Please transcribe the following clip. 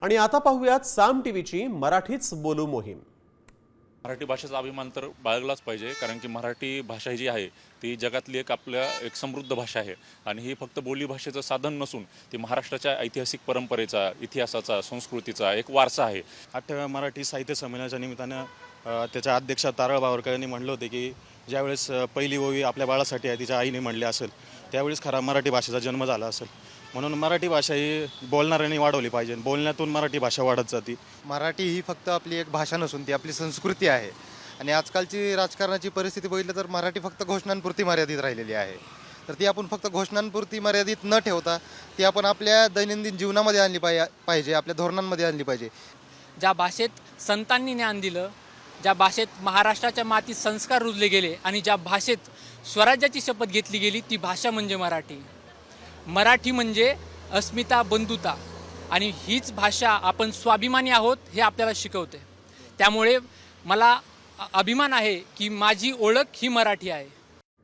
आणि आता पाहूयात साम टीव्हीची मराठीच बोलू मोहीम। मराठी भाषेचा अभिमान तर बाळगलाच पाहिजे, कारण की मराठी भाषा जी आहे ती जगातली एक समृद्ध भाषा आहे आणि ही फक्त बोली भाषेचं साधन नसून ती महाराष्ट्राच्या ऐतिहासिक परंपरेचा, इतिहासाचा, संस्कृतीचा एक वारसा आहे। 8व्या मराठी साहित्य संमेलनाच्या निमित्तानं त्याच्या अध्यक्ष तारळ बावरकर यांनी म्हणलं होते की ज्यावेळेस पहिली ओवी आपल्या बाळासाठी आहे तिच्या आईने म्हणली असेल त्यावेळेस खरा मराठी भाषेचा जन्म झाला असेल। म्हणून मराठी भाषा ही बोलणाऱ्यांनी वाढवली पाहिजे, बोलण्यातून मराठी भाषा वाढत जाते। मराठी ही फक्त आपली एक भाषा नसून ती आपली संस्कृती आहे आणि आजकालची राजकारणाची परिस्थिती बघितलं तर मराठी फक्त घोषणांपुरती मर्यादित राहिलेली आहे। तर ती आपण फक्त घोषणांपुरती मर्यादित न ठेवता ती आपण आपल्या दैनंदिन जीवनामध्ये आणली पाहिजे, आपल्या धोरणांमध्ये आणली पाहिजे। ज्या भाषेत संतांनी ज्ञान दिलं, ज्या भाषेत महाराष्ट्राच्या मातीत संस्कार रुजले गेले आणि ज्या भाषेत स्वराज्याची शपथ घेतली गेली ती भाषा म्हणजे मराठी। मराठी म्हणजे अस्मिता, बंधुता आणि हीच भाषा आपण स्वाभिमानी आहोत हे आपल्याला शिकवते। त्यामुळे मला अभिमान आहे की माझी ओळख ही मराठी आहे।